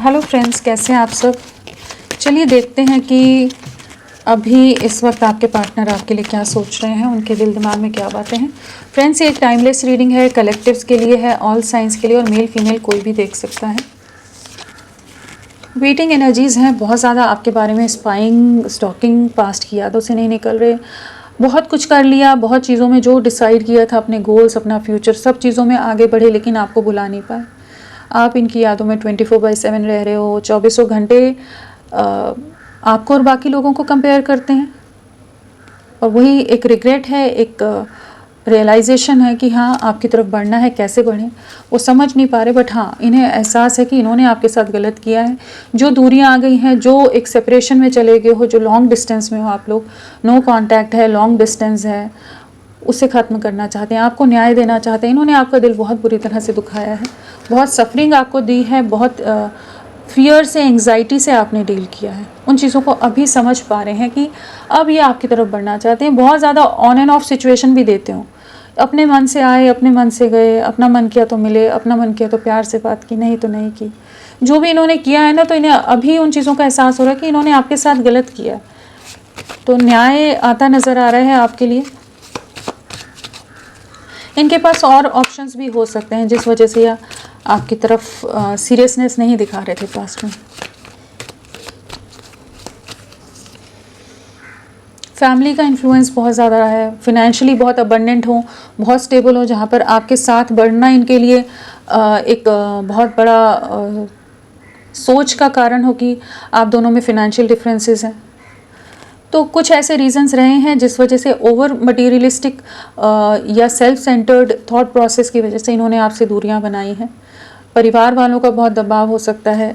Hello friends, कैसे हैं आप सब। चलिए देखते हैं कि अभी इस वक्त आपके पार्टनर आपके लिए क्या सोच रहे हैं, उनके दिल दिमाग में क्या बातें हैं। फ्रेंड्स, ये एक टाइमलेस रीडिंग है, कलेक्टिव्स के लिए है, ऑल साइंस के लिए, और मेल फीमेल कोई भी देख सकता है। वेटिंग एनर्जीज़ हैं बहुत ज़्यादा आपके बारे में, स्पाइंग, स्टॉकिंग, पास्ट की यादों से नहीं निकल रहे। बहुत कुछ कर लिया, बहुत चीज़ों में जो डिसाइड किया था, अपने गोल्स, अपना फ्यूचर, सब चीज़ों में आगे बढ़े, लेकिन आपको बुला नहीं पाए। आप इनकी यादों में 24/7 रह रहे हो। 24 घंटे आपको और बाकी लोगों को कंपेयर करते हैं, और वही एक रिग्रेट है, एक रियलाइजेशन है कि हाँ आपकी तरफ बढ़ना है, कैसे बढ़ें वो समझ नहीं पा रहे। बट हाँ, इन्हें एहसास है कि इन्होंने आपके साथ गलत किया है। जो दूरियां आ गई हैं, जो एक सेपरेशन में चले गए हो, जो लॉन्ग डिस्टेंस में हो आप लोग, नो कांटेक्ट है, लॉन्ग डिस्टेंस है, उसे ख़त्म करना चाहते हैं, आपको न्याय देना चाहते हैं। इन्होंने आपका दिल बहुत बुरी तरह से दुखाया है, बहुत सफरिंग आपको दी है, बहुत फियर से, एंग्जाइटी से आपने डील किया है। उन चीज़ों को अभी समझ पा रहे हैं कि अब ये आपकी तरफ बढ़ना चाहते हैं। बहुत ज़्यादा ऑन एंड ऑफ सिचुएशन भी देते हो, अपने मन से आए, अपने मन से गए, अपना मन किया तो मिले, अपना मन किया तो प्यार से बात की, नहीं तो नहीं की। जो भी इन्होंने किया है ना, तो इन्हें अभी उन चीज़ों का एहसास हो रहा है कि इन्होंने आपके साथ गलत किया है। तो न्याय आता नज़र आ रहा है आपके लिए। इनके पास और ऑप्शंस भी हो सकते हैं जिस वजह से यह आपकी तरफ सीरियसनेस नहीं दिखा रहे थे पास्ट में। फैमिली का इन्फ्लुएंस बहुत ज़्यादा है, फिनेंशियली बहुत अबंडेंट हो, बहुत स्टेबल हो, जहाँ पर आपके साथ बढ़ना इनके लिए एक बहुत बड़ा सोच का कारण हो कि आप दोनों में फिनेंशियल डिफरेंसेस हैं। तो कुछ ऐसे रीजंस रहे हैं जिस वजह से ओवर मटीरियलिस्टिक या सेल्फ सेंटर्ड थॉट प्रोसेस की वजह से इन्होंने आपसे दूरियां बनाई हैं। परिवार वालों का बहुत दबाव हो सकता है,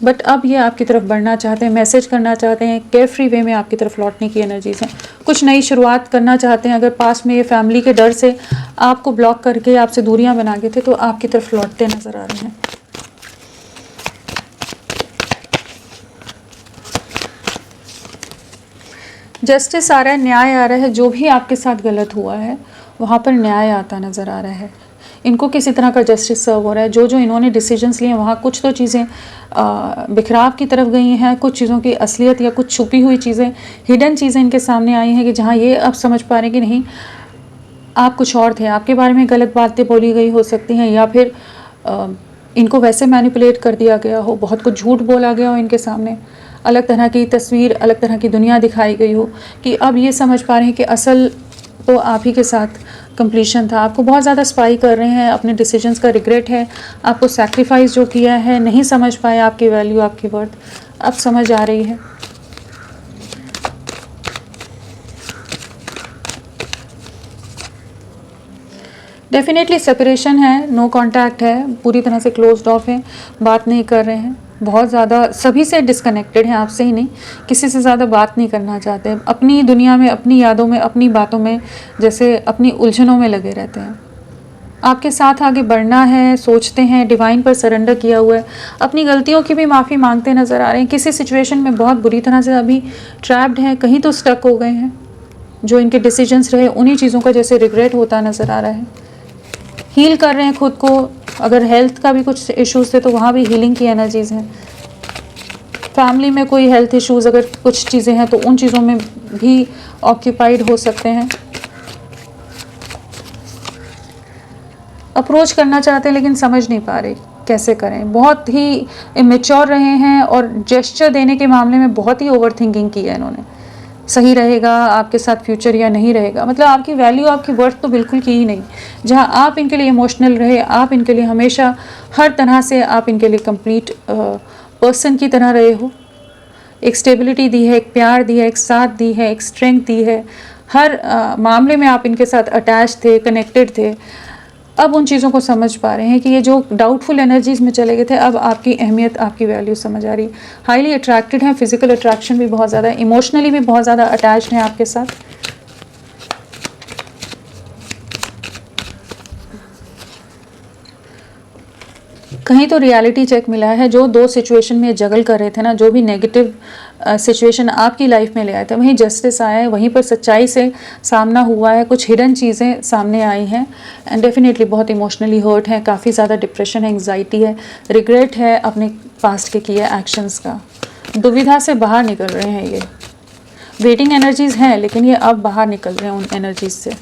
बट अब ये आपकी तरफ बढ़ना चाहते हैं, मैसेज करना चाहते हैं, केयर फ्री वे में आपकी तरफ लौटने की एनर्जीज हैं। कुछ नई शुरुआत करना चाहते हैं। अगर पास में ये फैमिली के डर से आपको ब्लॉक करके आपसे दूरियां बना गए थे, तो आपकी तरफ लौटते नजर आ रहे हैं। जस्टिस आ रहा है, न्याय आ रहा है। जो भी आपके साथ गलत हुआ है वहाँ पर न्याय आता नज़र आ रहा है। इनको किसी तरह का जस्टिस सर्व हो रहा है। जो जो इन्होंने डिसीजंस लिए वहाँ कुछ तो चीज़ें बिखराव की तरफ गई हैं, कुछ चीज़ों की असलियत या कुछ छुपी हुई चीज़ें, हिडन चीज़ें इनके सामने आई हैं कि जहाँ ये अब समझ पा रहे हैं कि नहीं, आप कुछ और थे, आपके बारे में गलत बातें बोली गई हो सकती हैं, या फिर इनको वैसे मैनिपुलेट कर दिया गया हो, बहुत कुछ झूठ बोला गया हो इनके सामने, अलग तरह की तस्वीर, अलग तरह की दुनिया दिखाई गई हो, कि अब ये समझ पा रहे हैं कि असल तो आप ही के साथ कंप्लीशन था। आपको बहुत ज़्यादा स्पाई कर रहे हैं, अपने डिसीजंस का रिग्रेट है, आपको सैक्रिफाइस जो किया है, नहीं समझ पाए आपकी वैल्यू, आपकी वर्थ, अब समझ आ रही है। डेफिनेटली सेपरेशन है, नो कांटेक्ट है, पूरी तरह से क्लोज्ड ऑफ है, बात नहीं कर रहे हैं, बहुत ज़्यादा सभी से डिस्कनेक्टेड हैं, आपसे ही नहीं, किसी से ज़्यादा बात नहीं करना चाहते, अपनी दुनिया में, अपनी यादों में, अपनी बातों में, जैसे अपनी उलझनों में लगे रहते हैं। आपके साथ आगे बढ़ना है, सोचते हैं, डिवाइन पर सरेंडर किया हुआ है, अपनी गलतियों की भी माफ़ी मांगते नज़र आ रहे हैं। किसी सिचुएशन में बहुत बुरी तरह से अभी ट्रैप्ड हैं, कहीं तो स्टक हो गए हैं। जो इनके डिसीजंस रहे, उन्हीं चीज़ों का जैसे रिग्रेट होता नज़र आ रहा है। हील कर रहे हैं खुद को। अगर हेल्थ का भी कुछ इश्यूज थे तो वहाँ भी हीलिंग की एनर्जीज हैं। फैमिली में कोई हेल्थ इश्यूज, अगर कुछ चीज़ें हैं तो उन चीज़ों में भी ऑक्यूपाइड हो सकते हैं। अप्रोच करना चाहते हैं लेकिन समझ नहीं पा रहे कैसे करें। बहुत ही इमेच्योर रहे हैं, और जेस्चर देने के मामले में बहुत ही ओवर थिंकिंग की है इन्होंने। सही रहेगा आपके साथ फ्यूचर या नहीं रहेगा, मतलब आपकी वैल्यू, आपकी वर्थ तो बिल्कुल की ही नहीं। जहाँ आप इनके लिए इमोशनल रहे, आप इनके लिए हमेशा हर तरह से आप इनके लिए कंप्लीट पर्सन की तरह रहे हो, एक स्टेबिलिटी दी है, एक प्यार दी है, एक साथ दी है, एक स्ट्रेंथ दी है, हर मामले में आप इनके साथ अटैच थे, कनेक्टेड थे। अब उन चीज़ों को समझ पा रहे हैं कि ये जो डाउटफुल एनर्जीज में चले गए थे, अब आपकी अहमियत, आपकी वैल्यू समझ आ रही। हाईली अट्रैक्टेड हैं, फिजिकल अट्रैक्शन भी बहुत ज़्यादा है, इमोशनली भी बहुत ज़्यादा अटैच्ड हैं आपके साथ। कहीं तो रियलिटी चेक मिला है। जो 2 सिचुएशन में जगल कर रहे थे ना, जो भी नेगेटिव सिचुएशन आपकी लाइफ में ले आए थे, वहीं जस्टिस आया है, वहीं पर सच्चाई से सामना हुआ है, कुछ हिडन चीज़ें सामने आई हैं एंड डेफिनेटली बहुत इमोशनली हर्ट है, काफ़ी ज़्यादा डिप्रेशन है, एंग्जाइटी है, रिग्रेट है अपने पास्ट के किए एक्शंस का। दुविधा से बाहर निकल रहे हैं ये। वेटिंग एनर्जीज़ हैं लेकिन ये अब बाहर निकल रहे हैं उन एनर्जीज से।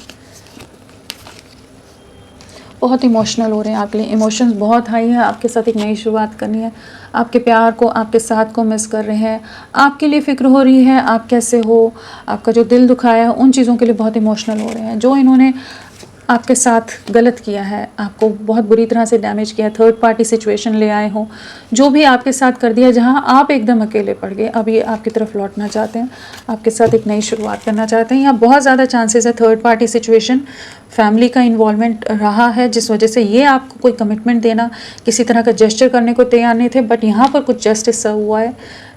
बहुत इमोशनल हो रहे हैं आपके लिए, इमोशंस बहुत हाई है, आपके साथ एक नई शुरुआत करनी है, आपके प्यार को, आपके साथ को मिस कर रहे हैं, आपके लिए फ़िक्र हो रही है, आप कैसे हो, आपका जो दिल दुखाया है, उन चीज़ों के लिए बहुत इमोशनल हो रहे हैं। जो इन्होंने आपके साथ गलत किया है, आपको बहुत बुरी तरह से डैमेज किया है, थर्ड पार्टी सिचुएशन ले आए हो, जो भी आपके साथ कर दिया, जहां आप एकदम अकेले पड़ गए, अब ये आपकी तरफ लौटना चाहते हैं, आपके साथ एक नई शुरुआत करना चाहते हैं। यहाँ बहुत ज़्यादा चांसेस है थर्ड पार्टी सिचुएशन, फैमिली का इन्वॉल्वमेंट रहा है, जिस वजह से ये आपको कोई कमिटमेंट देना, किसी तरह का जेस्चर करने को तैयार नहीं थे, बट यहाँ पर कुछ जस्टिस सर्व हुआ है,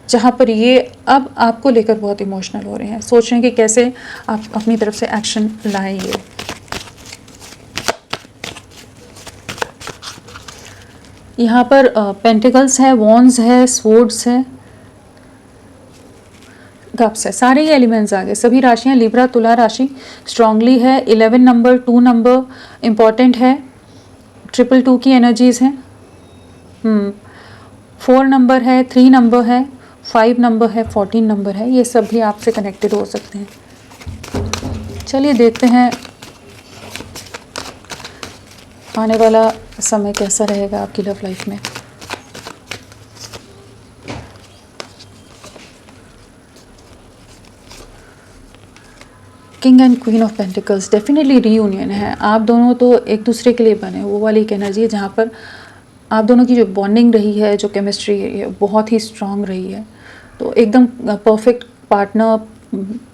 जहाँ पर ये अब आपको लेकर बहुत इमोशनल हो रहे हैं, सोच रहे हैं कि कैसे आप अपनी तरफ से एक्शन लाएंगे। यहाँ पर पेंटिकल्स है, वॉन्ड्स है, स्वॉर्ड्स है, कप्स है, सारे ही एलिमेंट्स आ गए। सभी राशियाँ, लिब्रा तुला राशि स्ट्रांगली है, 11 नंबर, 2 नंबर इम्पॉर्टेंट है, 222 की एनर्जीज हैं, 4 नंबर है, 3 नंबर है, 5 नंबर है, 14 नंबर है, ये सब भी आपसे कनेक्टेड हो सकते हैं। चलिए देखते हैं आने वाला समय कैसा रहेगा आपकी लव लाइफ में। King and queen of pentacles, definitely reunion है। आप दोनों तो एक दूसरे के लिए बने, वो वाली एक एनर्जी है जहाँ पर आप दोनों की जो बॉन्डिंग रही है, जो केमिस्ट्री है, बहुत ही स्ट्रांग रही है। तो एकदम परफेक्ट पार्टनर,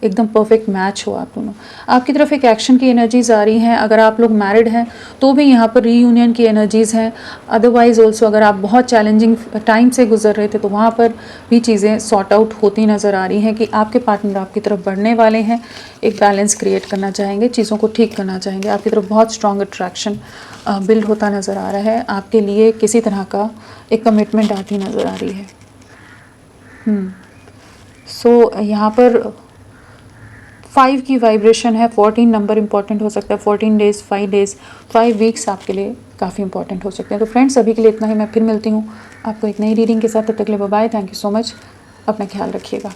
एकदम परफेक्ट मैच हो आप दोनों। आपकी तरफ एक एक्शन की एनर्जीज आ रही हैं। अगर आप लोग मैरिड हैं तो भी यहाँ पर रीयूनियन की एनर्जीज़ हैं। अदरवाइज ऑल्सो अगर आप बहुत चैलेंजिंग टाइम से गुजर रहे थे तो वहाँ पर भी चीज़ें सॉर्ट आउट होती नज़र आ रही हैं कि आपके पार्टनर आपकी तरफ बढ़ने वाले हैं, एक बैलेंस क्रिएट करना चाहेंगे, चीज़ों को ठीक करना चाहेंगे, आपकी तरफ बहुत स्ट्रॉन्ग अट्रैक्शन बिल्ड होता नज़र आ रहा है। आपके लिए किसी तरह का एक कमिटमेंट आती नज़र आ रही है। सो यहाँ पर 5 की वाइब्रेशन है, 14 नंबर इंपॉर्टेंट हो सकता है, 14 डेज़, 5 डेज़, 5 वीक्स आपके लिए काफ़ी इंपॉर्टेंट हो सकते हैं। तो फ्रेंड्स, अभी के लिए इतना ही। मैं फिर मिलती हूँ आपको एक नई रीडिंग के साथ। तब तक के लिए bye bye, thank you so much, अपना ख्याल रखिएगा।